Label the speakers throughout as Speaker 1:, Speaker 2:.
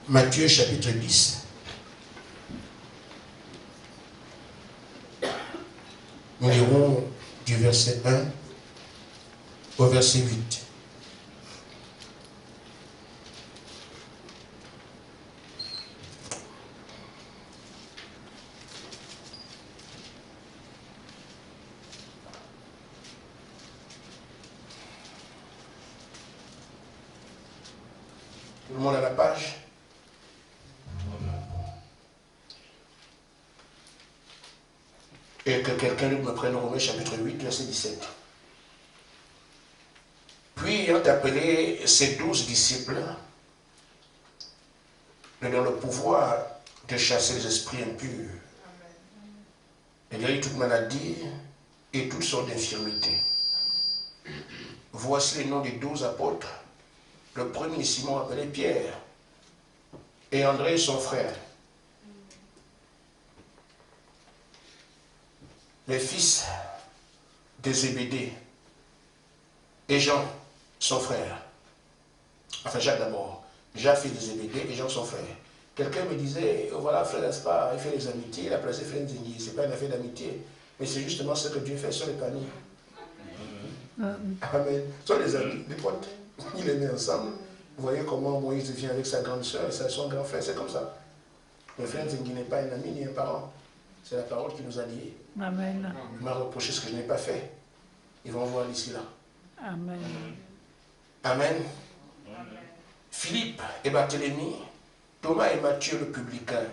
Speaker 1: Matthieu chapitre 10. Nous lirons du verset 1 au verset 8. Tout le monde a la page? Et que quelqu'un me prenne Romains chapitre 8, verset 17. Puis, ayant appelé ses 12 disciples, leur donne le pouvoir de chasser les esprits impurs, et guérir toute maladie et toutes sortes d'infirmités. Voici les noms des 12 apôtres. Le premier, Simon, appelé Pierre, et André, son frère. Les fils de Zébédée, et Jean, son frère. Enfin, Jacques d'abord. Jacques, fils de Zébédée, et Jean, son frère. Quelqu'un me disait, voilà, frère, n'est-ce pas, il fait les amitiés, il a placé frère Nzingui. Ce n'est pas une affaire d'amitié, mais c'est justement ce que Dieu fait sur les familles. Amen. Ce sont des amis, des potes. Il les met ensemble. Vous voyez comment Moïse vient avec sa grande soeur et son grand frère, c'est comme ça. Le frère Nzingui n'est pas un ami ni un parent. C'est la parole qui nous a liés.
Speaker 2: Amen.
Speaker 1: Il m'a reproché ce que je n'ai pas fait. Ils vont voir d'ici là.
Speaker 2: Amen.
Speaker 1: Amen. Philippe et Barthélemy, Thomas et Matthieu le publicain,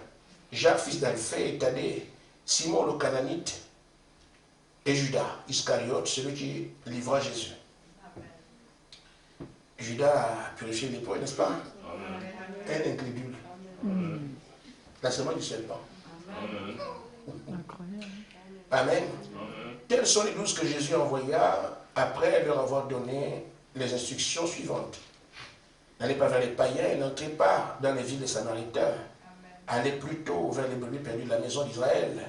Speaker 1: Jacques fils d'Alphée et Thaddée, Simon le cananite et Judas Iscariote, celui qui livra Jésus. Judas a purifié les points, n'est-ce pas? Un incrédule. La semence du serpent.
Speaker 2: Incroyable.
Speaker 1: Amen. Tels sont les 12 que Jésus envoya après leur avoir donné les instructions suivantes. N'allez pas vers les païens et n'entrez pas dans les villes des Samaritains. Allez plutôt vers les brebis perdues de la maison d'Israël.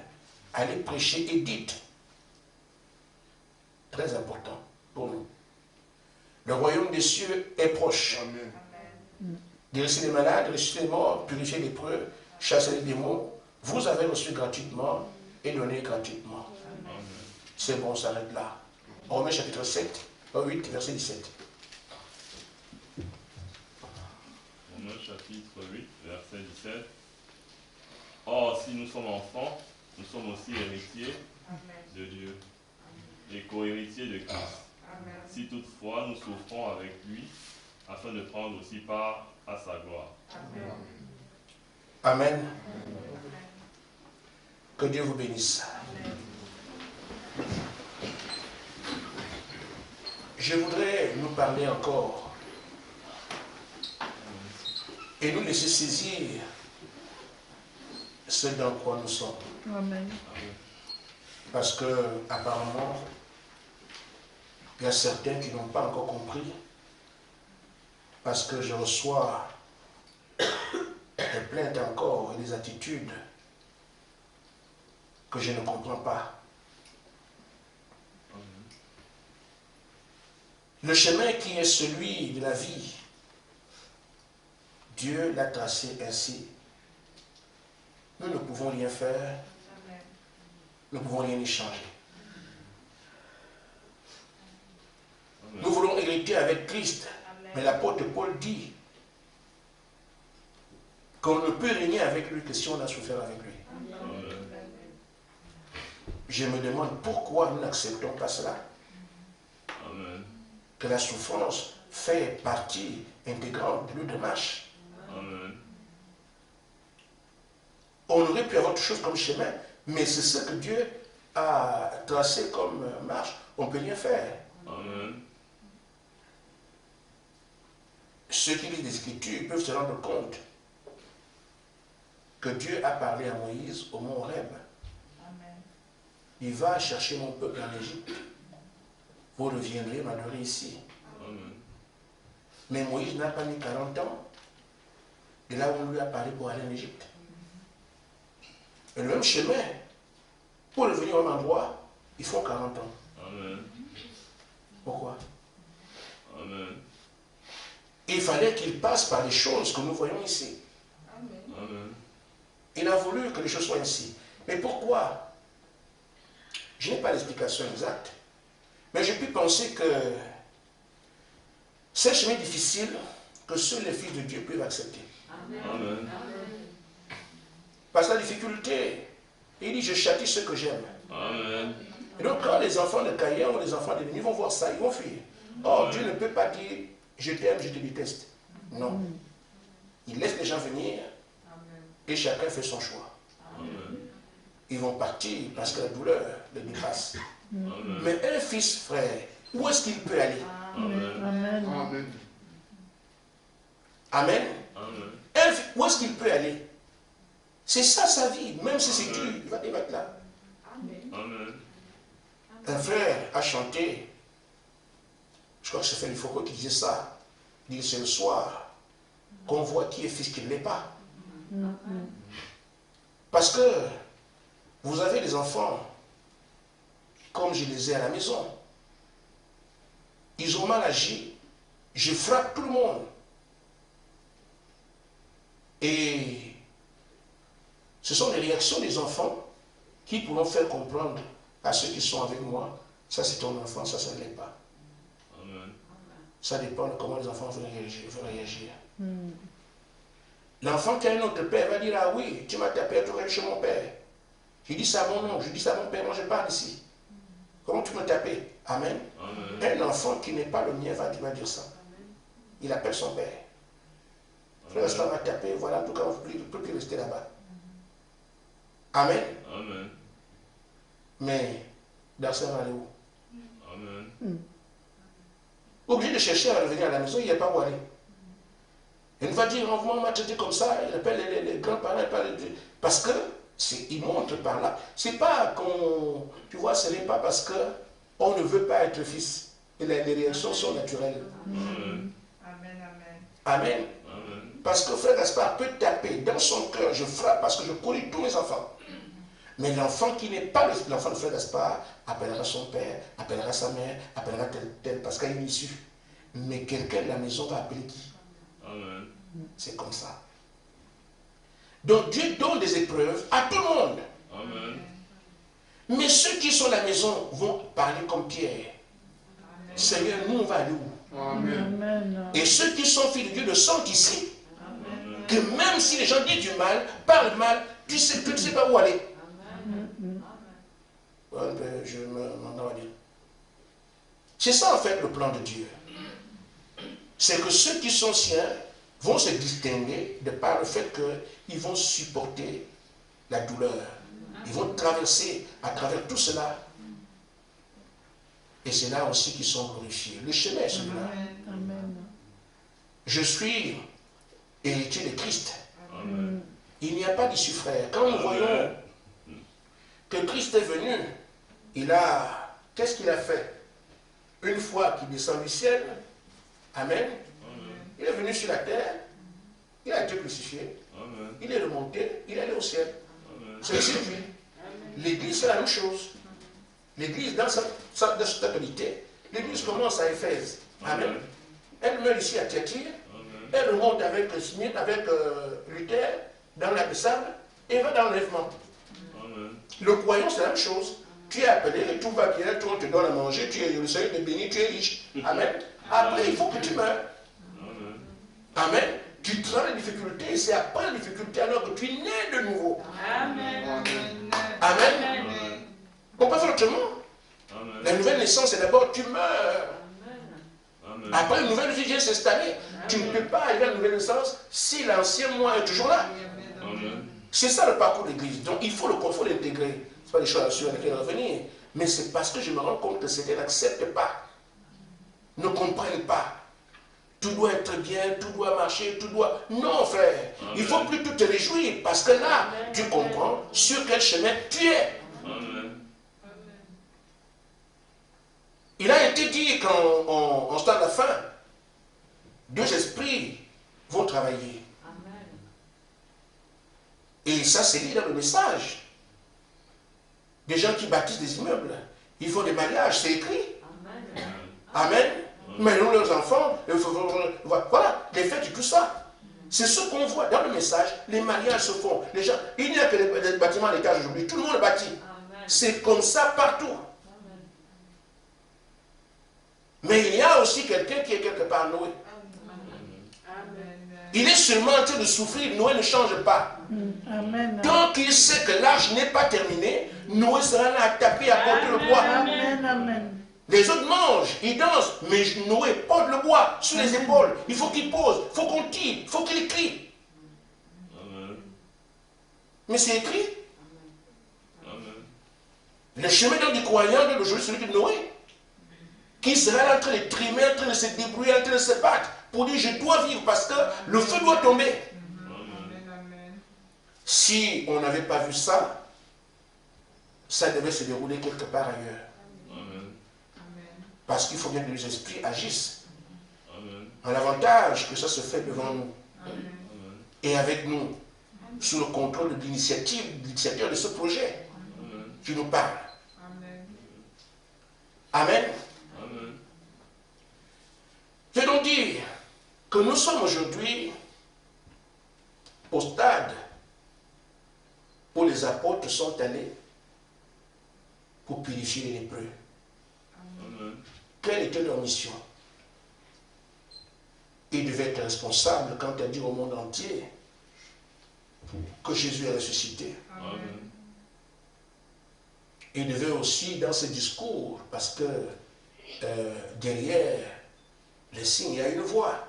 Speaker 1: Allez prêcher et dites. Très important pour nous. Le royaume des cieux est proche. Guérissez les malades, ressuscitez les morts, purifiez les lépreux, chassez les démons. Vous avez reçu gratuitement et donné gratuitement. C'est bon, on s'arrête là. Romains chapitre 7, 8, verset 17.
Speaker 3: Romains chapitre 8, verset 17. Or, si nous sommes enfants, nous sommes aussi héritiers de Dieu et co-héritiers de Christ. Si toutefois nous souffrons avec lui, afin de prendre aussi part à sa gloire.
Speaker 1: Amen. Que Dieu vous bénisse. Je voudrais nous parler encore et nous laisser saisir ce dans quoi nous sommes.
Speaker 2: Amen.
Speaker 1: Parce que, apparemment, il y a certains qui n'ont pas encore compris. Parce que je reçois des plaintes encore et des attitudes que je ne comprends pas. Le chemin qui est celui de la vie, Dieu l'a tracé ainsi. Nous ne pouvons rien faire. Nous ne pouvons rien y changer. Nous voulons hériter avec Christ. Mais l'apôtre Paul dit qu'on ne peut régner avec lui que si on a souffert avec lui. Je me demande pourquoi nous n'acceptons pas cela.
Speaker 3: Amen.
Speaker 1: Que la souffrance fait partie intégrante de notre démarche.
Speaker 3: Amen.
Speaker 1: On aurait pu avoir autre chose comme chemin, mais c'est ce que Dieu a tracé comme marche. On ne peut rien faire.
Speaker 3: Amen.
Speaker 1: Ceux qui lisent les Écritures peuvent se rendre compte que Dieu a parlé à Moïse au mont Horeb. Il va chercher mon peuple en Égypte. Vous reviendrez m'adorer ici.
Speaker 3: Amen.
Speaker 1: Mais Moïse n'a pas mis 40 ans de là où on lui a parlé pour aller en Égypte. Et le même chemin, pour revenir au même endroit, il faut 40 ans.
Speaker 3: Amen.
Speaker 1: Pourquoi?
Speaker 3: Amen.
Speaker 1: Il fallait qu'il passe par les choses que nous voyons ici. voulu que les choses soient ainsi. Mais pourquoi? Je n'ai pas l'explication exacte. Mais je peux penser que c'est un chemin difficile que seuls les fils de Dieu peuvent accepter.
Speaker 3: Amen.
Speaker 1: Parce que la difficulté, il dit, je châtie ceux que j'aime.
Speaker 3: Amen.
Speaker 1: Et donc quand les enfants de Caïn ou les enfants de l'ennemi vont voir ça, ils vont fuir. Or, Dieu ne peut pas dire, je t'aime, je te déteste. Non. Il laisse les gens venir et chacun fait son choix.
Speaker 3: Amen.
Speaker 1: Ils vont partir parce que la douleur les dépasse.
Speaker 3: Amen.
Speaker 1: Mais un fils, frère, où est-ce qu'il peut aller?
Speaker 3: Amen.
Speaker 2: Amen.
Speaker 1: Amen.
Speaker 3: Amen.
Speaker 1: Où est-ce qu'il peut aller? C'est ça sa vie. Même si c'est dur, il va être là.
Speaker 3: Amen.
Speaker 1: Un frère a chanté, je crois que c'est Félix Foucault qui disait ça. Il dit, c'est le soir qu'on voit qui est fils, qui ne l'est pas. Parce que vous avez des enfants, comme je les ai à la maison. Ils ont mal agi, je frappe tout le monde. Et ce sont les réactions des enfants qui pourront faire comprendre à ceux qui sont avec moi, ça c'est ton enfant, ça ne l'est pas.
Speaker 3: Amen.
Speaker 1: Ça dépend de comment les enfants vont réagir. L'enfant qui a un autre père va dire, ah oui, tu m'as tapé, tu es chez mon père. Je dis ça à mon oncle, je dis ça à mon père, moi je parle ici. Comment tu m'as tapé? Amen.
Speaker 3: Amen.
Speaker 1: Un enfant qui n'est pas le mien va dire ça. Il appelle son père. Frère, ça m'a tapé, voilà, en tout cas, on ne peut plus rester là-bas. Amen.
Speaker 3: Amen.
Speaker 1: Mais, dans ça, va aller où?
Speaker 3: Amen.
Speaker 1: Obligé de chercher à revenir à la maison, il n'y a pas où aller. Il va dire, on m'a traité comme ça, il appelle les grands-parents, parce que, il montre par là. C'est pas qu'on, tu vois, ce n'est pas parce qu'on ne veut pas être fils. Et les réactions sont naturelles.
Speaker 3: Amen.
Speaker 4: Amen, amen.
Speaker 1: Amen.
Speaker 3: Amen.
Speaker 1: Parce que frère Gaspard peut taper dans son cœur, je frappe parce que je corrige tous mes enfants. Mais l'enfant qui n'est pas l'enfant de frère Gaspard appellera son père, appellera sa mère, appellera tel, parce qu'il y a une issue. Mais quelqu'un de la maison va appeler qui?
Speaker 3: Amen.
Speaker 1: C'est comme ça. Donc Dieu donne des épreuves à tout le monde.
Speaker 3: Amen.
Speaker 1: Mais ceux qui sont à la maison vont parler comme Pierre. Seigneur, nous on va aller où?
Speaker 2: Amen.
Speaker 1: Et ceux qui sont fils de Dieu le sentent ici,
Speaker 3: Amen.
Speaker 1: que même si les gens disent du mal, parlent mal, tu ne sais pas où aller. Je m'en vais dire. C'est ça en fait le plan de Dieu. C'est que ceux qui sont siens vont se distinguer de par le fait qu'ils vont supporter la douleur. Ils vont traverser à travers tout cela. Et c'est là aussi qu'ils sont glorifiés. Le chemin est celui-là.
Speaker 2: Amen.
Speaker 1: Je suis héritier de Christ.
Speaker 3: Amen.
Speaker 1: Il n'y a pas d'issue, frère. Quand nous voyons que Christ est venu, qu'est-ce qu'il a fait? Une fois qu'il descend du ciel, amen, il est venu sur la terre, il a été crucifié,
Speaker 3: Amen.
Speaker 1: il est remonté, il est allé au ciel.
Speaker 3: Amen.
Speaker 1: C'est le circuit. L'Église, c'est la même chose. L'Église, dans sa totalité, l'Église commence à Éphèse. Amen. Elle meurt ici à Thyatire, elle remonte avec Smith, avec Luther, dans la sable, et va dans l'enlèvement. Le croyant, c'est la même chose. Tu es appelé, tout va bien, tout le monde te donne à manger, tu es le Seigneur est béni, tu es riche. Amen. Après, il faut que tu meurs. Amen. Tu traverses les difficultés, et c'est après les difficultés alors que tu es né de nouveau.
Speaker 4: Amen.
Speaker 1: Amen. On peut faire autrement. La nouvelle naissance, c'est d'abord tu meurs. Après, une nouvelle vie vient s'installer. Tu ne peux pas arriver à la nouvelle naissance si l'ancien moi est toujours là. C'est ça le parcours de l'Église. Donc il faut l'intégrer. Ce pas des choses sur lesquelles revenir. Mais c'est parce que je me rends compte que certains n'acceptent pas, ne comprennent pas. Tout doit être bien, tout doit marcher, tout doit... Non, frère. Amen. Il faut plutôt te réjouir parce que là, tu comprends sur quel chemin tu es.
Speaker 3: Amen.
Speaker 1: Il a été dit qu'en temps de la fin, deux esprits vont travailler.
Speaker 4: Amen.
Speaker 1: Et ça, c'est dit dans le message. Des gens qui bâtissent des immeubles, ils font des mariages, c'est écrit.
Speaker 4: Amen.
Speaker 1: Amen. Mais nous, leurs enfants, voilà, les fêtes et tout ça. C'est ce qu'on voit dans le message. Les mariages se font. Les gens, il n'y a que seulement à l'étage aujourd'hui, tout le monde bâtit. C'est comme ça partout. Mais il y a aussi quelqu'un qui est quelque part Noé. Il est seulement en train de souffrir, Noé ne change pas.
Speaker 2: Amen.
Speaker 1: Tant qu'il sait que l'arche n'est pas terminée, Noé sera là à taper, à porter le bois.
Speaker 2: Amen. Amen.
Speaker 1: Les autres mangent, ils dansent, mais Noé porte le bois sur les épaules. Il faut qu'il pose, il faut qu'on tire, il faut qu'il écrit. Mais c'est écrit. Le chemin donc du croyant de l'aujourd'hui, celui de Noé, qui sera là en train de trimer, en train de se débrouiller, en train de se battre, pour dire je dois vivre parce que le feu doit tomber. Si on n'avait pas vu ça, ça devait se dérouler quelque part ailleurs. Parce qu'il faut bien que les esprits agissent. En l'avantage que ça se fait devant nous. Et avec nous, sous le contrôle de l'initiateur de ce projet qui nous parle. Amen. Je veux donc dire que nous sommes aujourd'hui au stade où les apôtres sont allés pour purifier les lépreux. Quelle était leur mission? Ils devaient être responsables quand à dire au monde entier que Jésus est ressuscité. Ils devaient aussi, dans ce discours, parce que derrière les signes, il y a une voix.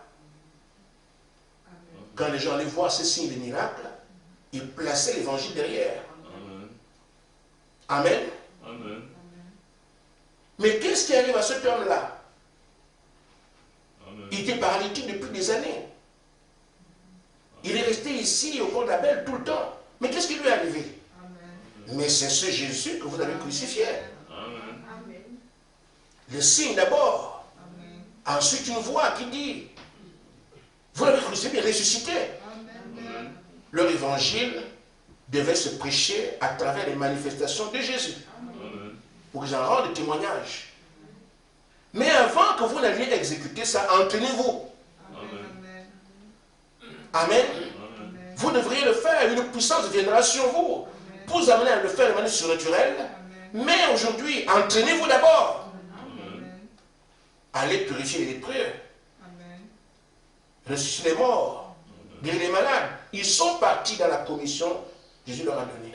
Speaker 1: Quand les gens allaient voir ces signes de miracles, ils plaçaient l'évangile derrière. Amen. Mais qu'est-ce qui arrive à cet homme-là? Il était paralytique depuis des années. Il est resté ici au port d'Abel tout le temps. Mais qu'est-ce qui lui est arrivé? Mais c'est ce Jésus que vous avez crucifié. Le signe d'abord. Ensuite une voix qui dit, vous l'avez crucifié, ressuscité. Leur évangile devait se prêcher à travers les manifestations de Jésus. Pour qu'ils en rendent témoignage. Mais avant que vous n'alliez exécuter ça, entraînez-vous. Amen. Vous devriez le faire, une puissance viendra sur vous pour vous amener à le faire de manière surnaturelle. Mais aujourd'hui, entraînez-vous d'abord. Allez purifier les lépreux. Ressusciter les morts. Guérir les malades. Ils sont partis dans la commission que Jésus leur a donnée.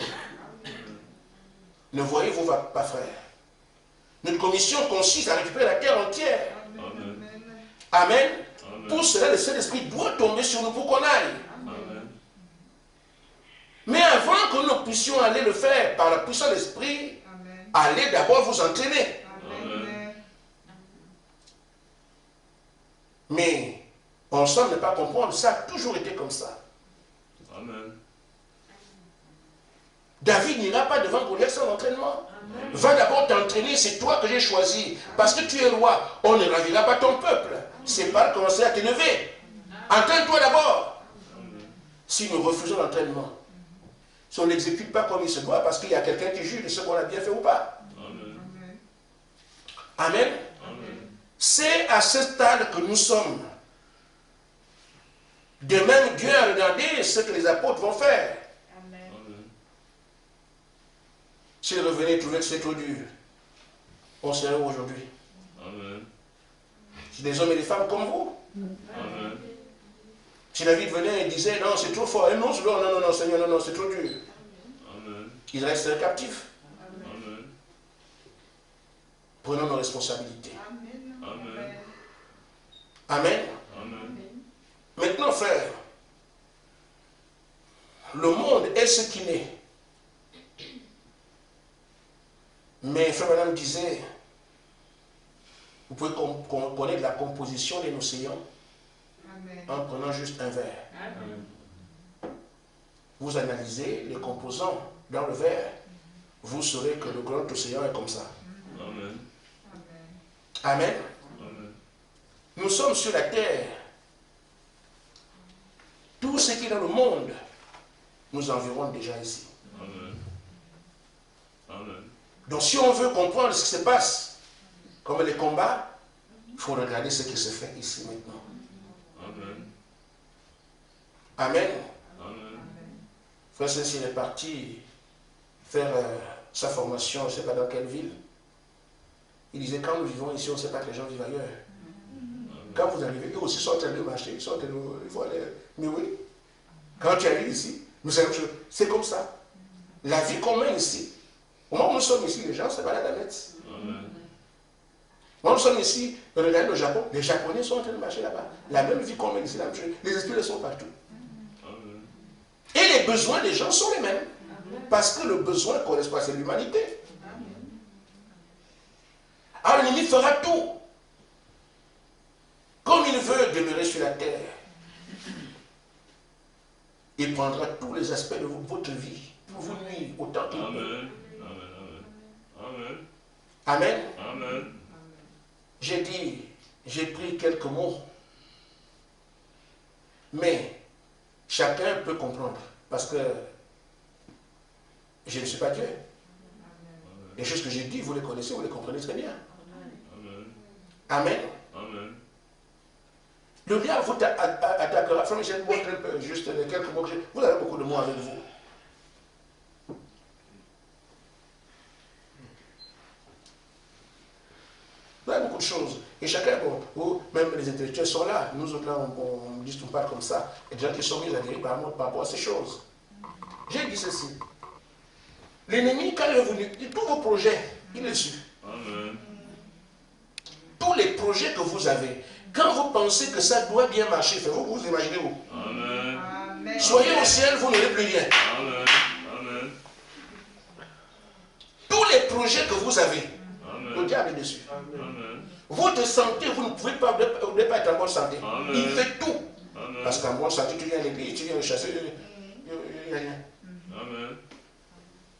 Speaker 1: Ne voyez-vous pas, frère? Notre commission consiste à récupérer la terre entière. Amen. Pour cela, le Saint-Esprit doit tomber sur nous pour qu'on aille. Mais avant que nous puissions aller le faire par la puissance de l'Esprit, allez d'abord vous entraîner. Mais on semble ne pas comprendre, ça a toujours été comme ça. David n'ira pas devant Goliath sans entraînement. Va d'abord t'entraîner, c'est toi que j'ai choisi. Parce que tu es roi, on ne ravira pas ton peuple. C'est pas commencer à t'élever. Entraîne-toi d'abord. Si nous refusons l'entraînement, si on ne l'exécute pas comme il se doit, parce qu'il y a quelqu'un qui juge de ce qu'on a bien fait ou pas. Amen. C'est à ce stade que nous sommes. De même, Dieu a regardé ce que les apôtres vont faire. S'ils revenaient trouver que c'est trop dur, on serait où aujourd'hui? C'est des hommes et des femmes comme vous. Si David venait et disait non, c'est trop fort, non, non, Seigneur, non, c'est trop dur. Ils resteraient captifs. Prenons nos responsabilités. Amen. Maintenant, frère, le monde est ce qu'il est. Mais frère madame disait, vous pouvez connaître la composition de l'océan en prenant juste un verre. Vous analysez les composants dans le verre, vous saurez que le grand océan est comme ça. Amen. Nous sommes sur la terre. Tout ce qui est dans le monde nous environne déjà ici. Donc si on veut comprendre ce qui se passe, comme les combats, il faut regarder ce qui se fait ici maintenant. Amen. Frère Cécile est parti faire sa formation, je ne sais pas dans quelle ville. Il disait, quand nous vivons ici, on ne sait pas que les gens vivent ailleurs. Quand vous arrivez, eux aussi sont en train de marcher, ils sont en train de... Il faut aller... Mais oui, quand tu arrives ici, nous savons que c'est comme ça. La vie qu'on mène ici, au moment où nous sommes ici, les gens se baladent à Metz. Moi, nous sommes ici, regardez le Japon, les Japonais sont en train de marcher là-bas. La même vie qu'on mène ici, la même chose. Les esprits sont partout. Et les besoins des gens sont les mêmes. Parce que le besoin correspond à l'humanité. Alors l'ennemi fera tout. Comme il veut demeurer sur la terre, il prendra tous les aspects de votre vie pour vous nuire autant qu'il peut.
Speaker 3: Amen.
Speaker 1: Amen.
Speaker 3: Amen.
Speaker 1: J'ai dit, j'ai pris quelques mots, mais chacun peut comprendre, parce que je ne suis pas Dieu. Les choses que j'ai dit, vous les connaissez, vous les comprenez très bien. Amen.
Speaker 3: Amen.
Speaker 1: Le diable vous attaquera. Frère Michel, montre un peu juste les quelques mots que j'ai. Vous avez beaucoup de mots avec vous. Vous avez beaucoup de choses. Et chacun, bon, même les intellectuels sont là. Nous autres, là, on dit qu'on parle comme ça. Et des gens qui sont mis à guérir par rapport à ces choses. J'ai dit ceci. L'ennemi, quand il est venu, tous vos projets, il est dessus.
Speaker 3: Amen.
Speaker 1: Tous les projets que vous avez, quand vous pensez que ça doit bien marcher, vous vous imaginez où?
Speaker 3: Amen.
Speaker 4: Amen.
Speaker 1: Soyez au ciel, vous n'aurez plus rien.
Speaker 3: Amen. Amen.
Speaker 1: Tous les projets que vous avez,
Speaker 3: Amen.
Speaker 1: le diable est dessus.
Speaker 3: Amen.
Speaker 1: Votre santé, vous ne pouvez pas, vous ne devez pas être en bonne santé.
Speaker 3: Amen.
Speaker 1: Il fait tout.
Speaker 3: Amen.
Speaker 1: Parce qu'en bonne santé, tu viens à l'église, tu viens le chasser, il n'y a rien.
Speaker 3: Amen.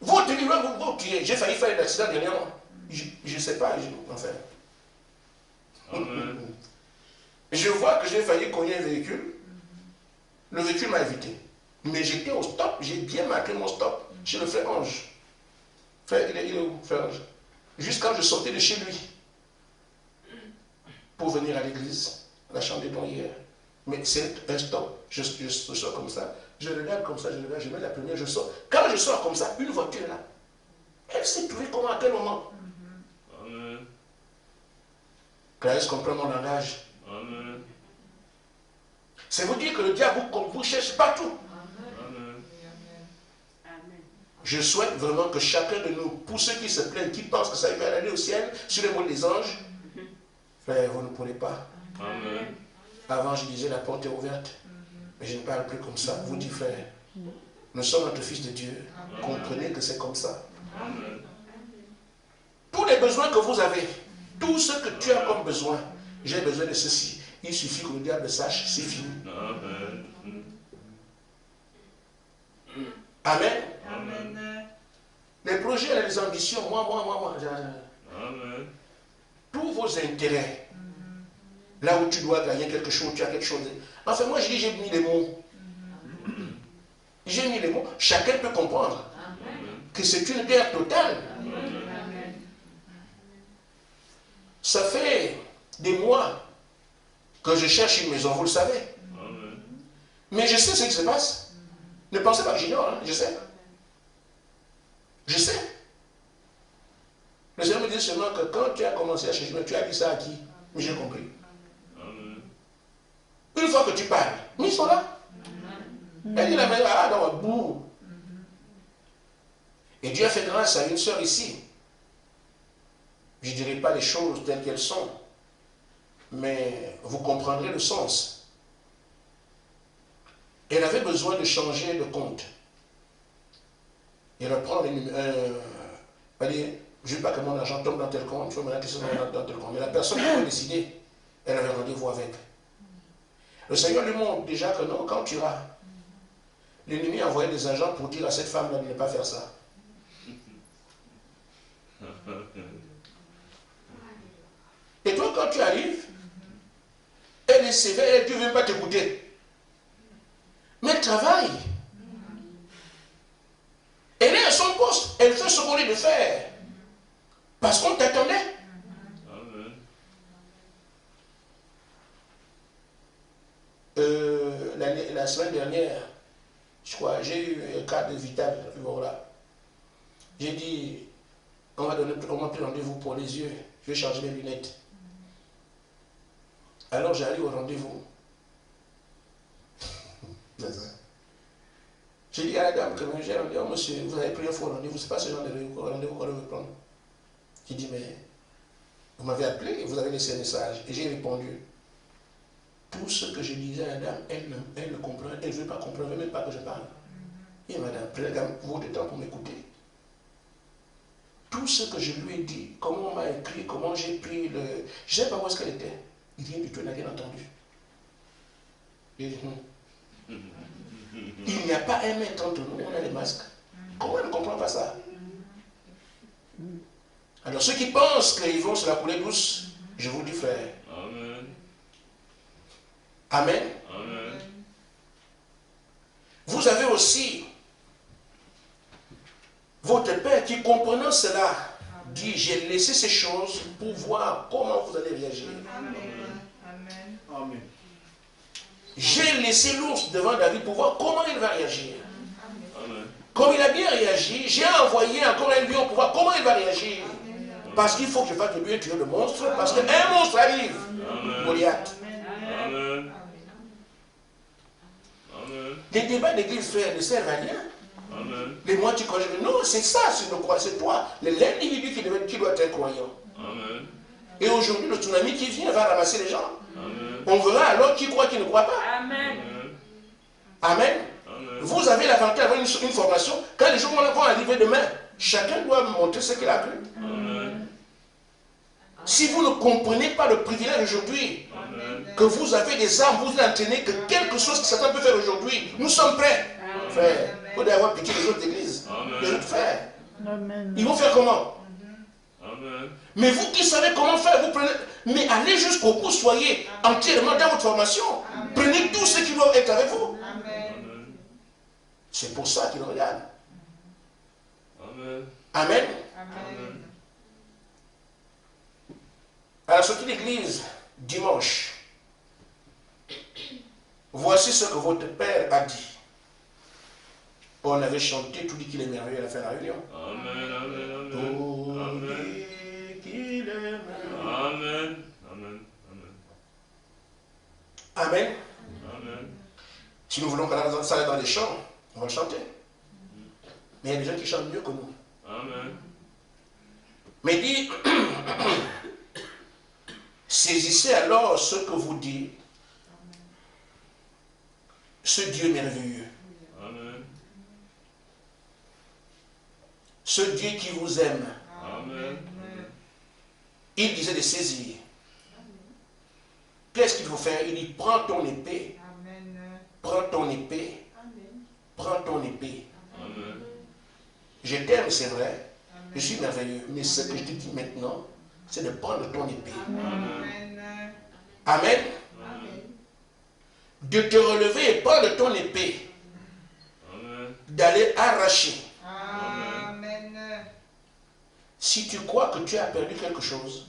Speaker 1: Votre vie, vous tirez. J'ai failli faire un accident dernièrement. Je ne sais pas, enfin.
Speaker 3: Amen.
Speaker 1: Je vois que j'ai failli cogner un véhicule. Le véhicule m'a évité. Mais j'étais au stop, j'ai bien marqué mon stop chez le frère Ange. Frère, il est où, frère Ange? Juste quand je sortais de chez lui pour venir à l'église, à la chambre des dons hier. Mais c'est un stop. Je sors comme ça. Je regarde comme ça, je mets la première, je sors. Quand je sors comme ça, une voiture est là. Elle s'est trouvée comment, à quel moment?
Speaker 3: Amen.
Speaker 1: Clarisse comprend mon langage.
Speaker 3: Amen.
Speaker 1: C'est vous dire que le diable vous cherche partout.
Speaker 3: Amen.
Speaker 1: Je souhaite vraiment que chacun de nous, pour ceux qui se plaignent, qui pensent que ça va aller au ciel, sur les mots des anges, frère, vous ne pourrez pas.
Speaker 3: Amen.
Speaker 1: Avant, je disais la porte est ouverte. Mais je ne parle plus comme ça. Vous dites, frère, nous sommes notre fils de Dieu. Comprenez que c'est comme ça.
Speaker 3: Amen.
Speaker 1: Tous les besoins que vous avez, tout ce que tu as comme besoin, j'ai besoin de ceci. Il suffit que le diable sache, c'est fini.
Speaker 3: Amen.
Speaker 1: Amen.
Speaker 4: Amen.
Speaker 1: Les projets, les ambitions, moi.
Speaker 3: Amen.
Speaker 1: Tous vos intérêts, là où tu dois gagner quelque chose, tu as quelque chose. Enfin, moi, je dis, j'ai mis les mots. J'ai mis les mots. Chacun peut comprendre que c'est une guerre totale. Ça fait des mois que je cherche une maison, vous le savez.
Speaker 3: Amen.
Speaker 1: Mais je sais ce qui se passe. Ne pensez pas que j'ignore, hein, je sais. Je sais. Le Seigneur me dit seulement que quand tu as commencé à chercher, tu as dit ça à qui? Mais j'ai compris.
Speaker 3: Amen.
Speaker 1: Une fois que tu parles, ils sont là. Elle dit la maison, ah non, bouh. Et Dieu a fait grâce à une sœur ici. Je ne dirai pas les choses telles qu'elles sont, mais vous comprendrez le sens. Elle avait besoin de changer de compte. Et reprendre je ne veux pas que mon argent tombe dans tel compte, il faut me dire que c'est dans tel compte. Mais la personne qui a décidé, elle avait rendez-vous avec. Le Seigneur lui montre déjà que non, quand tu iras, l'ennemi a envoyé des agents pour dire à cette femme-là de ne pas faire ça. Et toi, quand tu arrives, elle est sévère, elle ne veut pas t'écouter. Mais elle travaille. Elle est à son poste, elle fait ce qu'on lui de faire. Parce qu'on t'attendait.
Speaker 3: Amen.
Speaker 1: La semaine dernière, je crois, j'ai eu un cas de vital. Voilà. J'ai dit, on m'a pris rendez-vous pour les yeux. Je vais changer mes lunettes. Alors j'arrive au rendez-vous. J'ai dit à la dame que j'ai rendez-vous, oh, monsieur, vous avez pris un faux rendez-vous, c'est pas ce genre de rendez-vous qu'on veut prendre. J'ai dit, mais vous m'avez appelé, vous avez laissé un message. Et j'ai répondu, tout ce que je disais à la dame, elle ne comprend, elle ne veut pas comprendre, même pas que je parle. Et madame, prenez votre temps pour m'écouter. Tout ce que je lui ai dit, comment on m'a écrit, comment j'ai pris le... Je ne sais pas où est-ce qu'elle était. Rien du tout, elle n'a rien entendu. J'ai dit, il n'y a pas un mètre entre nous, on a les masques. Comment elle ne comprend pas ça? Alors ceux qui pensent qu'ils vont se la couler douce, je vous dis frère.
Speaker 3: Amen.
Speaker 1: Amen.
Speaker 3: Amen.
Speaker 1: Vous avez aussi votre Père qui, comprenant cela, dit, j'ai laissé ces choses pour voir comment vous allez réagir.
Speaker 4: Amen. Amen.
Speaker 5: Amen.
Speaker 1: J'ai laissé l'ours devant David pour voir comment il va réagir.
Speaker 3: Amen.
Speaker 1: Comme il a bien réagi, j'ai envoyé encore un lion pour voir comment il va réagir. Parce qu'il faut que je fasse de lui tuer le monstre, parce qu'un monstre arrive.
Speaker 3: Amen.
Speaker 1: Goliath.
Speaker 3: Amen. Amen.
Speaker 1: Les débats d'église, frère, ne servent à rien.
Speaker 3: Amen.
Speaker 1: Les moi tu crois, non, c'est ça, c'est toi, l'individu qui doit être croyant.
Speaker 3: Amen.
Speaker 1: Et aujourd'hui, le tsunami qui vient va ramasser les gens.
Speaker 3: Amen.
Speaker 1: On verra alors qui croit, qui ne croit pas.
Speaker 2: Amen.
Speaker 1: Amen.
Speaker 3: Amen.
Speaker 1: Vous avez l'avantage d'avoir une formation. Quand les gens vont arriver demain, chacun doit montrer ce qu'il a cru.
Speaker 3: Amen.
Speaker 1: Si vous ne comprenez pas le privilège aujourd'hui,
Speaker 3: Amen.
Speaker 1: que vous avez des armes, vous entraînez, que quelque chose que Satan peut faire aujourd'hui, nous sommes prêts. Frère, vous devez avoir pitié des autres églises,
Speaker 3: Amen.
Speaker 1: des autres frères.
Speaker 2: Amen.
Speaker 1: Ils vont faire comment?
Speaker 3: Amen.
Speaker 1: Mais vous qui savez comment faire, vous prenez. Mais allez jusqu'au bout, soyez entièrement dans votre formation. Prenez tout ce qui doit être avec vous.
Speaker 3: Amen.
Speaker 1: C'est pour ça qu'ils regardent.
Speaker 3: Amen.
Speaker 1: Amen.
Speaker 3: Amen.
Speaker 1: À la sortie de l'église, dimanche, voici ce que votre père a dit. On avait chanté, tout dit qu'il est merveilleux à la fin de la réunion.
Speaker 3: Amen. Amen.
Speaker 1: Tout
Speaker 3: Amen.
Speaker 1: dit qu'il est merveilleux.
Speaker 3: Amen. Amen.
Speaker 1: Amen.
Speaker 3: Amen.
Speaker 1: Si nous voulons que ça aille dans les chants, on va le chanter. Mais il y a des gens qui chantent mieux que nous.
Speaker 3: Amen.
Speaker 1: Mais dit, saisissez alors ce que vous dit ce Dieu merveilleux.
Speaker 3: Amen.
Speaker 1: Ce Dieu qui vous aime.
Speaker 3: Amen.
Speaker 1: Il disait de saisir. Qu'est-ce qu'il faut faire? Il dit, prends ton épée. Prends ton épée. Prends ton épée.
Speaker 3: Amen.
Speaker 1: Je t'aime, c'est vrai. Je suis merveilleux. Mais ce que je te dis maintenant, c'est de prendre ton épée.
Speaker 3: Amen.
Speaker 1: Amen. De te relever et prendre ton épée.
Speaker 3: Amen.
Speaker 1: D'aller arracher.
Speaker 4: Amen.
Speaker 1: Si tu crois que tu as perdu quelque chose,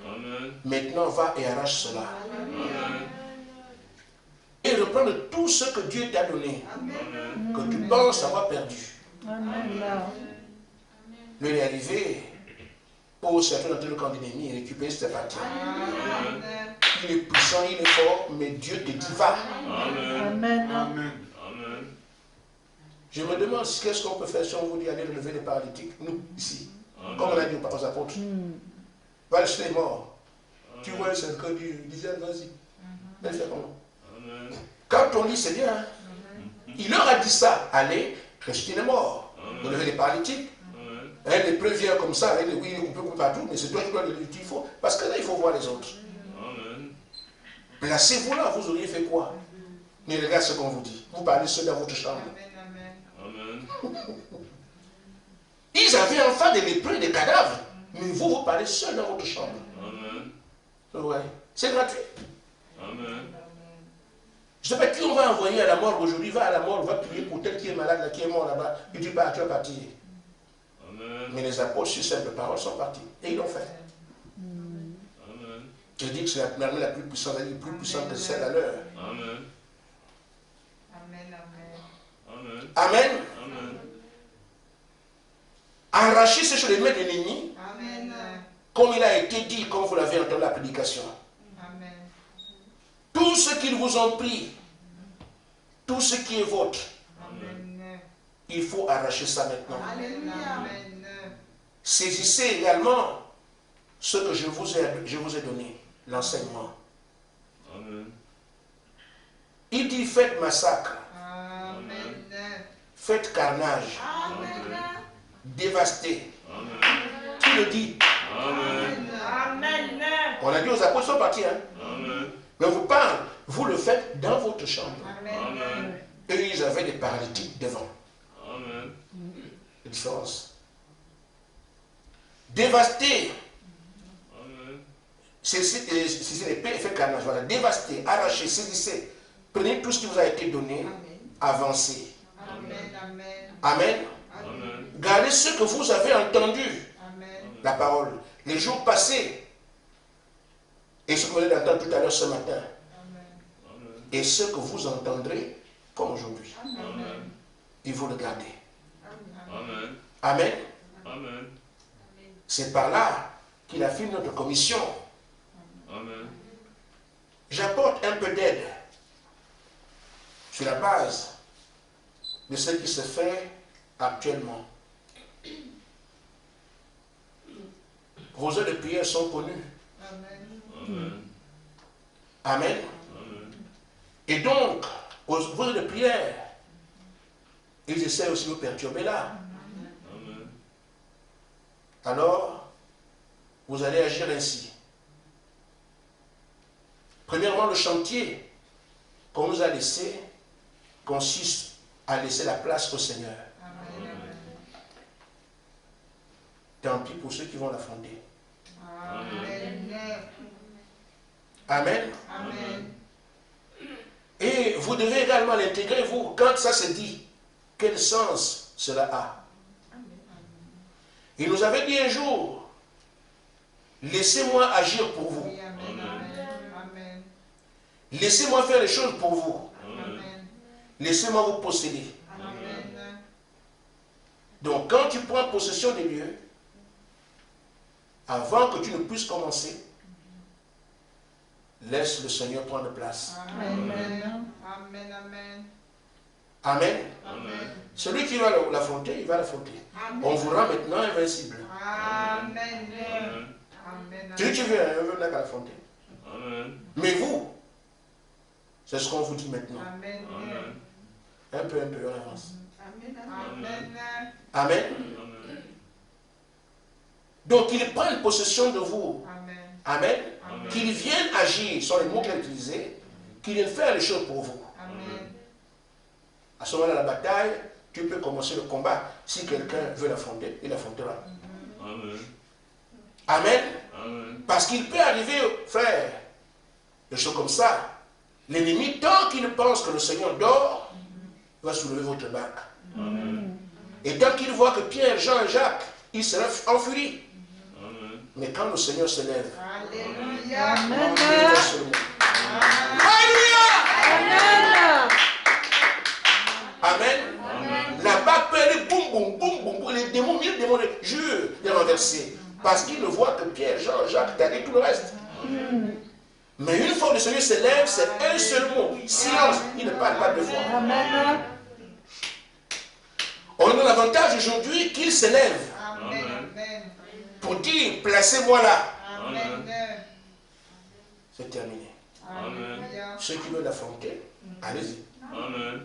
Speaker 3: Amen.
Speaker 1: maintenant va et arrache cela.
Speaker 3: Amen.
Speaker 1: Et reprendre tout ce que Dieu t'a donné,
Speaker 3: Amen.
Speaker 1: que tu penses avoir perdu.
Speaker 2: Amen.
Speaker 1: Lui est arrivé pour certains d'entre le camp d'ennemi et récupérer cette partie.
Speaker 3: Amen.
Speaker 1: Il est puissant, il est fort, mais Dieu te dit va.
Speaker 3: Amen.
Speaker 2: Amen.
Speaker 5: Amen.
Speaker 3: Amen.
Speaker 1: Je me demande qu'est-ce qu'on peut faire si on vous dit aller relever les paralytiques, nous, ici. Comme on a dit aux apôtres. Va le jeter mort. Tu vois le cercle du disait, vas-y. Elle fait comment?
Speaker 3: Amen.
Speaker 1: Quand on dit c'est bien, hein? Il leur a dit ça, allez, ressusciter les morts, relever les paralytiques.
Speaker 3: Amen.
Speaker 1: Un lépreux vient comme ça, oui, on peut couper partout, mais c'est toi qui dois le dire, il faut. Parce que là, il faut voir les autres.
Speaker 3: Amen.
Speaker 1: Placez-vous là, vous auriez fait quoi? Mais regarde ce qu'on vous dit. Vous parlez seul dans votre chambre.
Speaker 3: Amen.
Speaker 1: Ils avaient enfin des lépreux et des cadavres. Mais vous, vous parlez seul dans votre chambre.
Speaker 3: Amen.
Speaker 1: Ouais. C'est gratuit.
Speaker 3: Amen.
Speaker 1: Je ne sais pas qui on va envoyer à la mort aujourd'hui. Va à la mort, va prier pour tel qui est malade, là, qui est mort là-bas. Il dit, bah, tu vas partir.
Speaker 3: Amen.
Speaker 1: Mais les apôtres, sur simple parole, sont partis. Et ils l'ont fait.
Speaker 3: Amen.
Speaker 1: Je dis que c'est l'armée la plus puissante, elle est plus puissante que celle à l'heure.
Speaker 3: Amen.
Speaker 4: Amen.
Speaker 3: Amen.
Speaker 1: Amen.
Speaker 3: Amen.
Speaker 1: Arrachez ces choses des mains de l'ennemi,
Speaker 4: Amen.
Speaker 1: comme il a été dit, comme vous l'avez entendu la prédication.
Speaker 4: Amen.
Speaker 1: Tout ce qu'ils vous ont pris, tout ce qui est vôtre,
Speaker 4: Amen.
Speaker 1: il faut arracher ça maintenant.
Speaker 4: Alléluia. Amen.
Speaker 1: Saisissez également ce que je vous ai donné, l'enseignement.
Speaker 3: Amen.
Speaker 1: Il dit faites massacre,
Speaker 4: Amen.
Speaker 1: faites carnage,
Speaker 4: Amen.
Speaker 1: dévastez.
Speaker 3: Amen.
Speaker 1: Qui le dit?
Speaker 3: Amen.
Speaker 4: Amen.
Speaker 1: On a dit aux apôtres, ils sont partis. Hein?
Speaker 3: Amen.
Speaker 1: Mais on vous parle, vous le faites dans votre chambre.
Speaker 3: Amen.
Speaker 1: Eux, ils avaient des paralytiques devant.
Speaker 3: Amen.
Speaker 1: La différence. Dévastez.
Speaker 3: Amen.
Speaker 1: Saisissez l'épée et faites carnage. Voilà. Dévastez, arrachez, saisissez. Prenez tout ce qui vous a été donné. Avancez.
Speaker 4: Amen. Amen.
Speaker 1: Amen.
Speaker 3: Amen.
Speaker 1: Gardez ce que vous avez entendu.
Speaker 4: Amen.
Speaker 1: La parole. Les jours passés. Et ce que vous allez entendre tout à l'heure ce matin.
Speaker 3: Amen.
Speaker 1: Et ce que vous entendrez comme aujourd'hui.
Speaker 3: Amen.
Speaker 1: Il faut le garder.
Speaker 3: Amen.
Speaker 1: Amen.
Speaker 3: Amen.
Speaker 1: C'est par là qu'il affirme notre commission.
Speaker 3: Amen.
Speaker 1: J'apporte un peu d'aide sur la base de ce qui se fait actuellement. Vos heures de prière sont connues.
Speaker 3: Amen.
Speaker 1: Amen.
Speaker 3: Amen.
Speaker 1: Et donc, vos heures de prière, ils essaient aussi de vous perturber là.
Speaker 3: Amen.
Speaker 1: Alors, vous allez agir ainsi. Premièrement, le chantier qu'on nous a laissé consiste à laisser la place au Seigneur. Tant pis pour ceux qui vont l'affronter. Amen.
Speaker 4: Amen.
Speaker 1: Et vous devez également l'intégrer, vous, quand ça se dit, quel sens cela a. Il nous avait dit un jour, laissez-moi agir pour vous.
Speaker 4: Amen.
Speaker 1: Laissez-moi faire les choses pour vous.
Speaker 4: Amen.
Speaker 1: Laissez-moi vous posséder.
Speaker 4: Amen.
Speaker 1: Donc quand tu prends possession des lieux, avant que tu ne puisses commencer, laisse le Seigneur prendre place.
Speaker 4: Amen. Amen. Amen.
Speaker 1: Amen.
Speaker 3: Amen.
Speaker 1: Celui qui va l'affronter, il va l'affronter. On vous rend maintenant invincible.
Speaker 4: Amen.
Speaker 3: Amen.
Speaker 4: Amen.
Speaker 1: Celui qui veut n'a qu'à l'affronter.
Speaker 3: Amen.
Speaker 1: Mais vous, c'est ce qu'on vous dit maintenant.
Speaker 4: Amen.
Speaker 3: Amen.
Speaker 1: Un peu, on avance.
Speaker 4: Amen.
Speaker 1: Amen.
Speaker 3: Amen.
Speaker 1: Donc, qu'il prenne possession de vous.
Speaker 4: Amen.
Speaker 1: Amen.
Speaker 3: Amen.
Speaker 1: Qu'il vienne agir, sont les mots qu'il a utilisés, qu'il vienne faire les choses pour vous.
Speaker 4: Amen.
Speaker 1: À ce moment-là, la bataille, tu peux commencer le combat. Si quelqu'un veut l'affronter, il l'affrontera.
Speaker 3: Amen.
Speaker 1: Amen.
Speaker 3: Amen.
Speaker 1: Parce qu'il peut arriver, frère, des choses comme ça. L'ennemi, tant qu'il pense que le Seigneur dort, va soulever votre barque.
Speaker 3: Amen.
Speaker 1: Et tant qu'il voit que Pierre, Jean et Jacques, ils se lèvent en furie.
Speaker 3: Amen.
Speaker 1: Mais quand le Seigneur se lève,
Speaker 4: Alléluia.
Speaker 2: Amen.
Speaker 1: il va se lever. Alléluia! Amen. La barque peut aller boum, boum, boum, boum, boum. Les démons, mille démons, jure, les renverser. Parce qu'ils ne voient que Pierre, Jean, Jacques, Daniel, tout le reste. Mais une fois que le Seigneur se lève, c'est un seul mot. Silence. Il ne parle pas deux fois.
Speaker 2: Amen.
Speaker 1: On a l'avantage aujourd'hui qu'il se lève
Speaker 4: Amen.
Speaker 1: pour dire, placez-moi là.
Speaker 4: Amen.
Speaker 1: C'est terminé.
Speaker 3: Amen.
Speaker 1: Ceux qui veulent l'affronter, allez-y.
Speaker 3: Amen.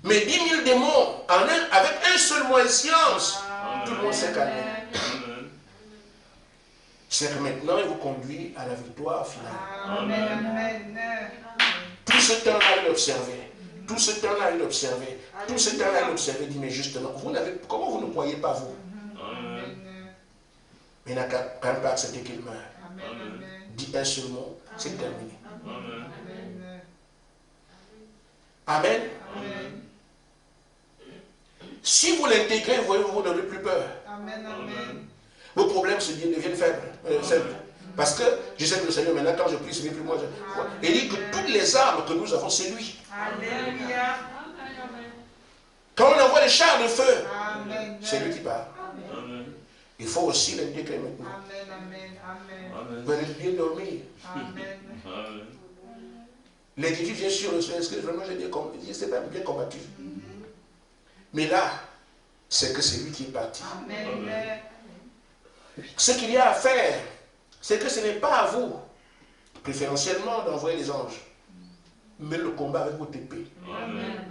Speaker 1: Mais 10 000 démons, avec un seul mot et silence, tout le monde s'est calmé.
Speaker 3: Amen.
Speaker 1: C'est que maintenant, il vous conduit à la victoire finale.
Speaker 4: Amen.
Speaker 1: Tout ce temps-là, il observait. Tout ce temps-là, il observait. Tout ce temps-là, il observait. Il dit, mais justement, comment vous ne croyez pas, vous?
Speaker 3: Amen.
Speaker 1: Mais il n'a quand même pas accepté qu'il meure.
Speaker 4: Amen.
Speaker 1: Dit un seul mot, c'est terminé.
Speaker 3: Amen.
Speaker 1: Amen.
Speaker 4: Amen.
Speaker 1: Si vous l'intégrez, vous n'aurez plus peur.
Speaker 4: Amen.
Speaker 1: Vos problèmes deviennent simples. Parce que je sais que le Seigneur, maintenant, quand je prie, ce n'est plus moi. Il dit que toutes les armes que nous avons, c'est lui.
Speaker 4: Alléluia.
Speaker 1: Quand on envoie les chars de feu,
Speaker 4: Amen.
Speaker 1: c'est lui qui parle. pas.
Speaker 3: Amen.
Speaker 1: Il faut aussi le déclarer maintenant.
Speaker 4: Amen, amen, amen.
Speaker 3: Amen.
Speaker 1: Vous allez bien dormir.
Speaker 4: Amen.
Speaker 3: Amen.
Speaker 1: L'inquiétude vient sur le Seigneur. Est-ce que vraiment j'ai bien combattu? C'est pas bien combattu. Mais là, c'est que c'est lui qui est parti.
Speaker 4: Amen.
Speaker 1: Ce qu'il y a à faire, c'est que ce n'est pas à vous, préférentiellement, d'envoyer les anges, mais le combat avec votre épée.
Speaker 3: Amen.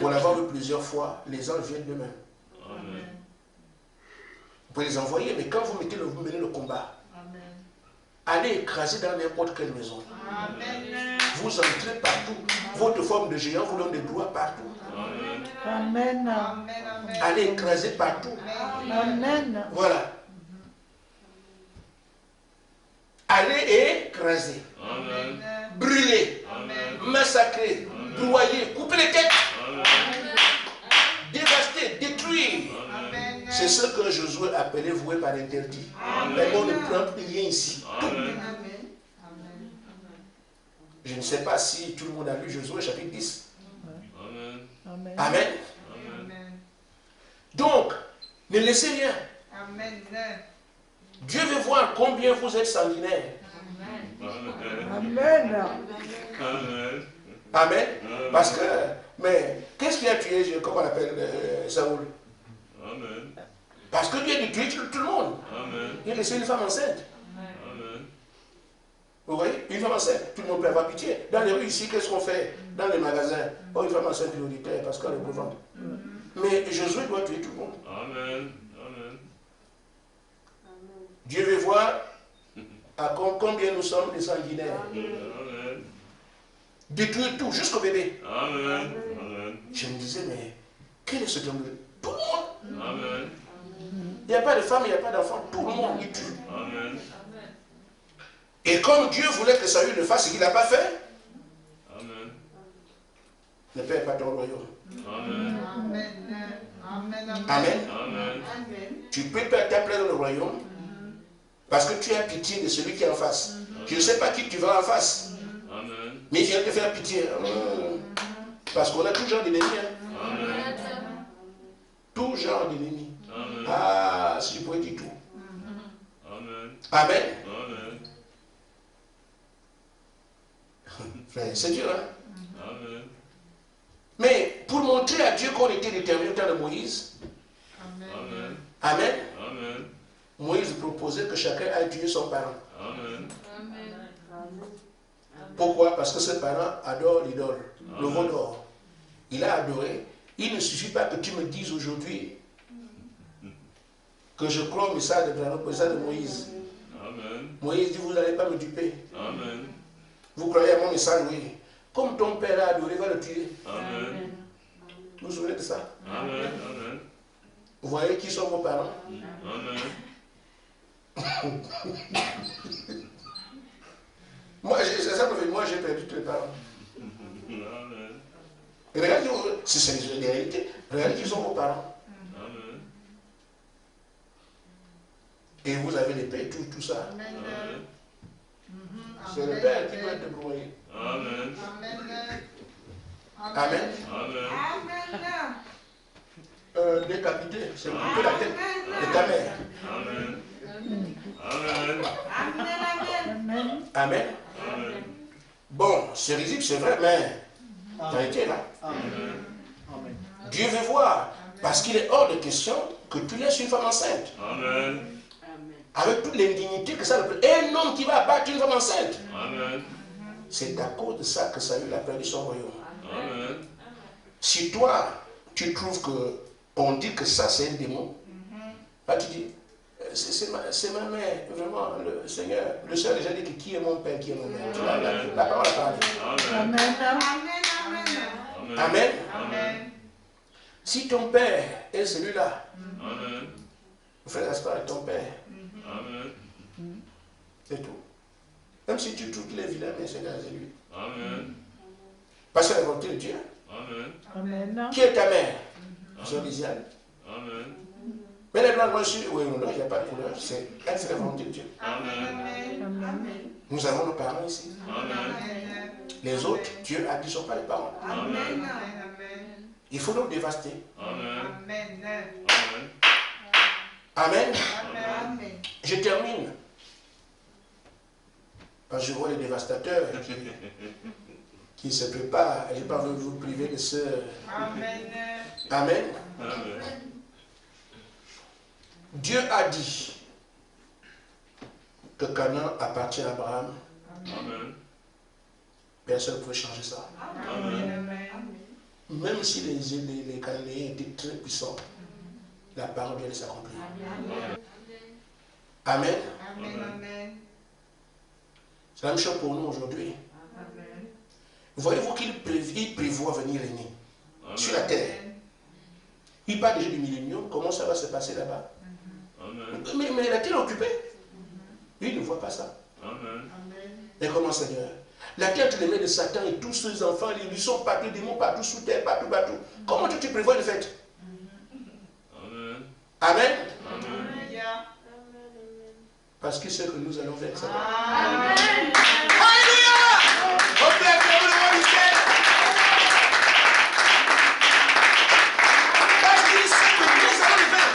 Speaker 1: On l'a vu plusieurs fois, les anges viennent d'eux-mêmes.
Speaker 3: Amen.
Speaker 1: Vous pouvez les envoyer, mais quand vous menez le combat, allez écraser dans n'importe quelle maison.
Speaker 4: Amen.
Speaker 1: Vous entrez partout. Votre forme de géant vous donne des droits partout.
Speaker 3: Amen.
Speaker 2: Amen.
Speaker 4: Amen, amen.
Speaker 1: Allez écraser partout.
Speaker 2: Amen.
Speaker 1: Voilà. Allez écraser,
Speaker 3: Amen.
Speaker 1: brûler,
Speaker 3: Amen.
Speaker 1: massacrer, broyer, couper les têtes,
Speaker 3: Amen.
Speaker 1: dévaster, détruire.
Speaker 3: Amen.
Speaker 1: C'est ce que Josué appelait voué par interdit.
Speaker 3: Amen.
Speaker 1: Mais on ne prend rien ici.
Speaker 3: Amen.
Speaker 1: Je ne sais pas si tout le monde a lu Josué chapitre 10.
Speaker 3: Amen.
Speaker 2: Amen.
Speaker 1: Amen.
Speaker 3: Amen.
Speaker 1: Donc, ne laissez rien.
Speaker 4: Amen.
Speaker 1: Dieu veut voir combien vous êtes sanguinaires.
Speaker 3: Amen.
Speaker 2: Amen.
Speaker 3: Amen.
Speaker 1: Amen. Parce que, mais, qu'est-ce qui a tué, comment on appelle Saoul?
Speaker 3: Amen.
Speaker 1: Parce que Dieu a tué tout le monde.
Speaker 3: Amen.
Speaker 1: Il a laissé une femme enceinte.
Speaker 3: Amen.
Speaker 1: Vous voyez, une femme enceinte, tout le monde peut avoir pitié. Dans les rues ici, qu'est-ce qu'on fait? Dans les magasins, oh, une femme enceinte prioritaire parce qu'elle est pour vendre. Mais Josué doit tuer tout le monde.
Speaker 3: Amen. Amen.
Speaker 1: Dieu veut voir à combien nous sommes des sanguinaires.
Speaker 3: Amen.
Speaker 1: Détruire tout, jusqu'au bébé.
Speaker 3: Amen. Amen.
Speaker 1: Je me disais, mais quel est ce homme? Tout le monde.
Speaker 3: Amen.
Speaker 1: Il n'y a pas de femme, il n'y a pas d'enfant. Tout le monde il tue.
Speaker 3: Amen.
Speaker 1: Et comme Dieu voulait que Saül le fasse, ce qu'il n'a pas fait,
Speaker 3: Amen.
Speaker 1: ne perds pas ton royaume.
Speaker 3: Amen.
Speaker 4: Amen. Amen.
Speaker 1: Amen.
Speaker 3: Amen.
Speaker 1: Tu peux perdre ta place dans le royaume parce que tu as pitié de celui qui est en face. Je ne sais pas qui tu vas en face,
Speaker 3: Amen.
Speaker 1: mais il vient te faire pitié. Parce qu'on a tout genre d'ennemis. Hein.
Speaker 3: Amen.
Speaker 1: Tout genre d'ennemis.
Speaker 3: Amen.
Speaker 1: Ah, si je pouvais dire tout.
Speaker 3: Amen.
Speaker 1: Amen.
Speaker 3: Amen.
Speaker 1: Frère, c'est dur, hein?
Speaker 3: Amen.
Speaker 1: Mais pour montrer à Dieu qu'on était déterminé au temps de Moïse,
Speaker 3: Amen.
Speaker 1: Amen,
Speaker 3: Amen.
Speaker 1: Moïse proposait que chacun aille tuer son parent.
Speaker 3: Amen.
Speaker 1: Pourquoi? Parce que ce parent adore l'idole, le
Speaker 3: Amen.
Speaker 1: veau d'or. Il a adoré. Il ne suffit pas que tu me dises aujourd'hui que je crois au message de Moïse.
Speaker 3: Amen.
Speaker 1: Moïse dit, vous n'allez pas me duper.
Speaker 3: Amen.
Speaker 1: Vous croyez à mon message, oui. Comme ton père a adoré, va le tuer.
Speaker 3: Amen.
Speaker 1: Vous vous souvenez de ça?
Speaker 3: Amen. Amen.
Speaker 1: Vous voyez qui sont vos parents?
Speaker 3: Amen.
Speaker 1: Moi, c'est ça que moi j'ai perdu tous les parents.
Speaker 3: Amen.
Speaker 1: Et regardez, si c'est les réalités, regardez qui sont vos parents.
Speaker 3: Amen.
Speaker 1: Et vous avez l'épée, tout ça.
Speaker 3: Amen.
Speaker 1: C'est le père qui doit être débrouillé.
Speaker 3: Amen.
Speaker 1: Amen.
Speaker 3: Amen.
Speaker 1: Décapité, c'est couper la tête de ta mère.
Speaker 3: Amen. Amen.
Speaker 2: Amen.
Speaker 1: Amen.
Speaker 3: Amen.
Speaker 1: Bon, c'est risible, c'est vrai, mais t'as été là.
Speaker 3: Amen.
Speaker 2: Amen.
Speaker 1: Dieu veut voir, parce qu'il est hors de question que tu laisses une femme enceinte.
Speaker 3: Amen.
Speaker 1: Avec toute l'indignité que ça représente. Un homme qui va abattre une femme enceinte.
Speaker 3: Amen.
Speaker 1: C'est à cause de ça que Saül a perdu son royaume.
Speaker 3: Amen.
Speaker 1: Si toi, tu trouves que on dit que ça c'est un démon, là tu dis, c'est ma mère, vraiment, le Seigneur, le Seigneur a déjà dit que qui est mon père, qui est mon mère. Tu vois, la parole a parlé.
Speaker 3: Amen.
Speaker 2: Amen.
Speaker 1: Amen.
Speaker 3: Amen.
Speaker 1: Si ton père est celui-là,
Speaker 3: Amen.
Speaker 1: frère Gaspard est ton père,
Speaker 3: Amen.
Speaker 1: c'est tout. Même si tu trouves qu'il est vilain, mais c'est grâce à lui.
Speaker 3: Amen.
Speaker 1: Parce que la volonté de Dieu.
Speaker 3: Amen.
Speaker 2: Amen.
Speaker 1: Qui est ta mère? Sœur Lisiane.
Speaker 3: Amen.
Speaker 1: Mais les blancs, moi je suis, oui ou non, il n'y a pas de couleur, c'est elle, c'est la volonté de Dieu.
Speaker 3: Amen.
Speaker 2: Amen.
Speaker 1: Nous avons nos parents ici.
Speaker 3: Amen.
Speaker 1: Les autres, Dieu a dit, ne sont pas les parents.
Speaker 3: Amen.
Speaker 1: Il faut donc dévaster.
Speaker 3: Amen.
Speaker 4: Amen.
Speaker 1: Amen.
Speaker 4: Amen.
Speaker 1: Je termine. Parce que je vois les dévastateurs qui se préparent. Je n'ai pas voulu vous priver de ce...
Speaker 4: Amen.
Speaker 1: Amen.
Speaker 3: Amen.
Speaker 1: Dieu a dit que Canaan appartient à Abraham.
Speaker 3: Amen.
Speaker 1: Personne ne peut changer ça.
Speaker 3: Amen.
Speaker 1: Même si les Cananéens étaient très puissants, la parole vient de s'accomplir. Amen.
Speaker 4: Amen.
Speaker 1: C'est la même chose pour nous aujourd'hui. Voyez-vous qu'il prévoit venir régner sur la terre. Il parle déjà du millénium. Comment ça va se passer là-bas? Mais la terre est occupée. Lui, il ne voit pas ça.
Speaker 3: Amen.
Speaker 1: Mais comment, Seigneur? La terre, tu les mets de Satan et tous ses enfants, ils sont partout, des démons partout, sous terre, partout. Comment tu prévois le fait?
Speaker 3: Amen.
Speaker 1: Amen.
Speaker 4: Amen.
Speaker 1: Parce que c'est que nous allons vers ça.
Speaker 4: Amen.
Speaker 1: Alléluia! On peut acclamer le roi du ciel. Parce qu'il sait que nous allons le faire.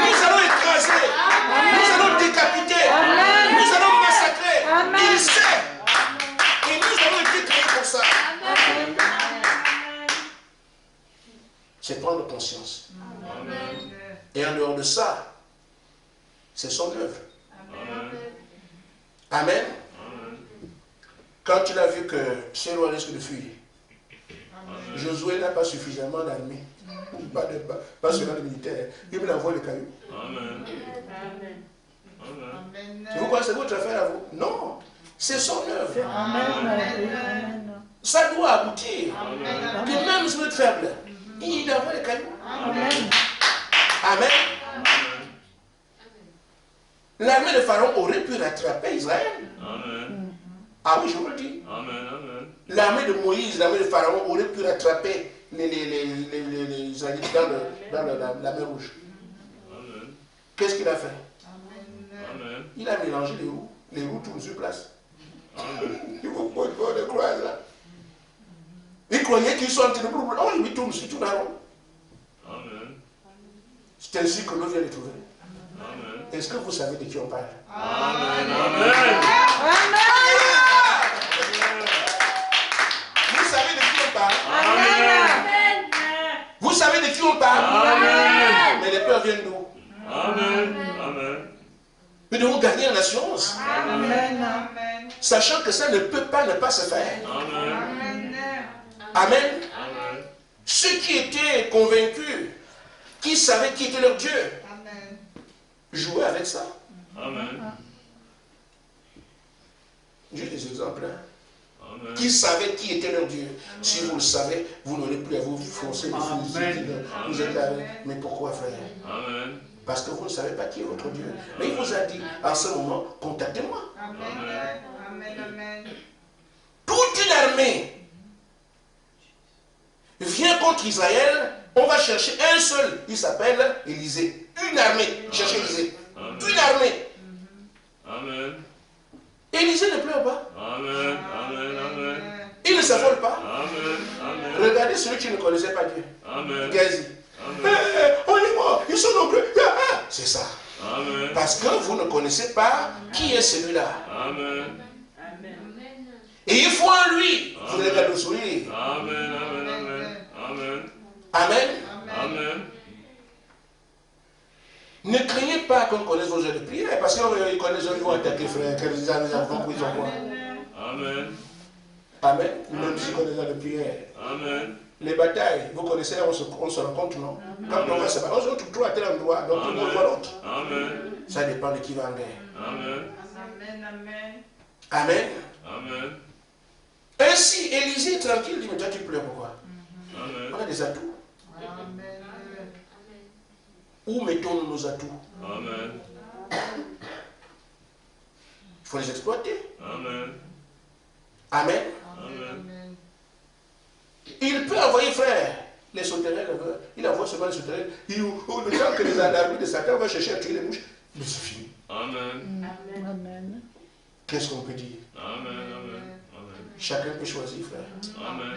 Speaker 1: Nous allons écraser. Nous allons décapiter. Nous allons massacrer. Il sait. Et nous avons été créés pour ça. C'est prendre conscience.
Speaker 3: Amen.
Speaker 1: Et en dehors de ça, c'est son œuvre.
Speaker 3: Amen.
Speaker 1: Amen.
Speaker 3: Amen.
Speaker 1: Quand il a vu que ces lois risquent de fuir, Josué n'a pas suffisamment d'armée. Pas seulement de militaires. Il me l'envoie le caillou.
Speaker 3: Amen. Amen.
Speaker 1: Vous croyez que c'est votre affaire à vous? Non. C'est son œuvre.
Speaker 2: Amen.
Speaker 1: Ça doit aboutir.
Speaker 3: Amen.
Speaker 1: Que même si vous êtes faible, il envoie le caillou.
Speaker 2: Amen.
Speaker 1: Amen. L'armée de Pharaon aurait pu rattraper Israël.
Speaker 3: Amen.
Speaker 1: Ah oui, je vous le dis.
Speaker 3: Amen. Amen.
Speaker 1: L'armée de Moïse, l'armée de Pharaon aurait pu rattraper les Israélites dans la mer Rouge.
Speaker 3: Amen.
Speaker 1: Qu'est-ce qu'il a fait?
Speaker 3: Amen.
Speaker 1: Il a mélangé les roues. Les roues tournent sur place.
Speaker 3: Amen.
Speaker 1: Il faut pas le croire là. Il croyait qu'ils sont en train de... Oh, il tourne, il tourne à rond.
Speaker 3: Amen.
Speaker 1: C'est ainsi que l'eau vient les trouver.
Speaker 3: Amen.
Speaker 1: Est-ce que vous savez de qui on parle?
Speaker 3: Amen. Amen.
Speaker 1: Vous savez de qui on parle?
Speaker 3: Amen.
Speaker 1: Vous savez de qui on parle?
Speaker 3: Amen.
Speaker 1: Mais les peurs viennent d'où?
Speaker 3: Amen. Amen.
Speaker 1: Nous devons gagner en assurance,
Speaker 2: Amen.
Speaker 1: sachant que ça ne peut pas ne pas se faire.
Speaker 3: Amen.
Speaker 1: Amen.
Speaker 3: Amen.
Speaker 1: Ceux qui étaient convaincus, qui savaient qui était leur Dieu, jouaient avec ça.
Speaker 3: Amen.
Speaker 1: Juste des exemples. Hein.
Speaker 3: Amen.
Speaker 1: Qui savaient qui était leur Dieu. Si vous le savez, vous n'aurez plus à vous forcer les filles. Vous êtes là. Mais pourquoi, frère?
Speaker 3: Amen.
Speaker 1: Parce que vous ne savez pas qui est votre Dieu. Mais il vous a dit, en ce moment, contactez-moi. Toute une armée vient contre Israël. On va chercher un seul. Il s'appelle Élisée. Une armée. Cherchez Élisée. Une armée.
Speaker 3: Amen.
Speaker 1: Élisée ne pleure pas.
Speaker 3: Amen. Amen. Amen.
Speaker 1: Il ne s'affole pas.
Speaker 3: Amen. Amen.
Speaker 1: Regardez celui qui ne connaissait pas Dieu.
Speaker 3: Amen.
Speaker 1: Gazi.
Speaker 3: Amen.
Speaker 1: On est mort. Ils sont nombreux. C'est ça.
Speaker 3: Amen.
Speaker 1: Parce que vous ne connaissez pas qui est celui-là.
Speaker 3: Amen.
Speaker 1: Et il faut en lui. Vous allez garder le sourire.
Speaker 3: Amen. Amen. Amen. Amen.
Speaker 1: Amen.
Speaker 3: Amen.
Speaker 1: Ne craignez pas qu'on connaisse vos heures de prière. Parce qu'ils connaissent, ils vont attaquer, frère. Quels enfants ils ont quoi?
Speaker 3: Amen.
Speaker 1: Amen. Même s'ils connaissent les heures de prière.
Speaker 3: Amen.
Speaker 1: Les batailles, vous connaissez là, on se rencontre, non? Quand on va se battre, on se retrouve toujours à tel endroit. Donc tout le monde voit l'autre.
Speaker 3: Amen.
Speaker 1: Ça dépend de qui va en guerre.
Speaker 3: Amen.
Speaker 1: Amen.
Speaker 3: Amen.
Speaker 1: Ainsi, Élisée est tranquille, il dit, mais toi tu pleures pourquoi?
Speaker 3: Amen.
Speaker 1: On a des atouts. Où mettons-nous nos atouts?
Speaker 3: Amen.
Speaker 1: Il faut les exploiter.
Speaker 3: Amen.
Speaker 1: Amen.
Speaker 3: Amen.
Speaker 1: Il peut envoyer, frère, les sauterelles. Il envoie seulement les sauterelles. Le temps que les armées de Satan vont chercher à tuer les mouches, mais c'est fini.
Speaker 3: Amen.
Speaker 2: Amen.
Speaker 1: Qu'est-ce qu'on peut dire?
Speaker 3: Amen. Amen. Amen.
Speaker 1: Chacun peut choisir, frère.
Speaker 3: Amen.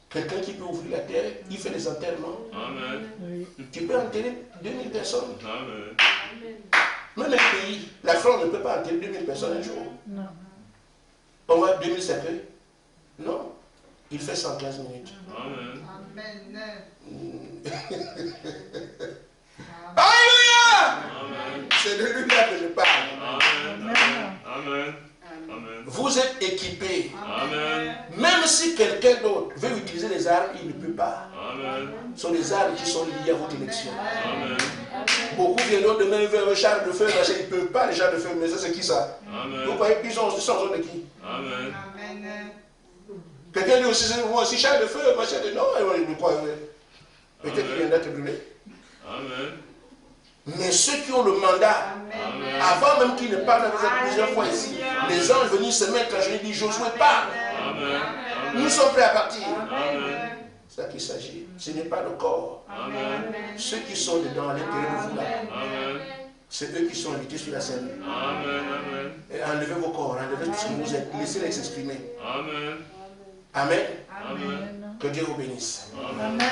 Speaker 1: Quelqu'un qui peut ouvrir la terre, il fait des enterrements.
Speaker 3: Amen.
Speaker 2: Oui.
Speaker 1: Tu peux enterrer 2000 personnes.
Speaker 3: Amen.
Speaker 1: Même un pays, la France ne peut pas enterrer 2000 personnes un jour.
Speaker 2: Non.
Speaker 1: On va 2000 cercueils. Non. Il fait 115 minutes.
Speaker 3: Amen.
Speaker 1: Alléluia!
Speaker 3: Amen.
Speaker 1: C'est de lui-là que je parle.
Speaker 3: Amen. Amen. Amen.
Speaker 1: Vous êtes équipés.
Speaker 3: Amen.
Speaker 1: Même si quelqu'un d'autre veut utiliser les armes, il ne peut pas.
Speaker 3: Amen.
Speaker 1: Ce sont des armes qui sont liées à votre élection.
Speaker 3: Amen.
Speaker 1: Beaucoup viendront demain vers un char de feu, machin, ils ne peuvent pas les chars de feu, mais ça c'est qui ça? Vous
Speaker 3: Amen.
Speaker 1: voyez, ils sont en zone de qui?
Speaker 3: Amen.
Speaker 1: Quelqu'un dit aussi, c'est moi aussi char de feu, machin, non, il me croit. Peut-être qu'il viendra te brûler.
Speaker 3: Amen.
Speaker 1: Mais ceux qui ont le mandat,
Speaker 3: Amen.
Speaker 1: avant même qu'ils ne parlent avec plusieurs fois ici, les anges venus se mettre à genoux et disent, Josué parle.
Speaker 3: Amen.
Speaker 1: Nous sommes prêts à partir.
Speaker 3: Amen.
Speaker 1: C'est ça qu'il s'agit. Ce n'est pas le corps.
Speaker 3: Amen.
Speaker 1: Ceux qui sont dedans à l'intérieur de vous là,
Speaker 3: Amen.
Speaker 1: c'est eux qui sont invités sur la scène.
Speaker 3: Amen. Amen.
Speaker 1: Et enlevez vos corps, enlevez tout ce que vous êtes, laissez-les s'exprimer.
Speaker 3: Amen.
Speaker 1: Amen.
Speaker 3: Amen.
Speaker 1: Que Dieu vous bénisse.
Speaker 3: Amen.
Speaker 2: Amen.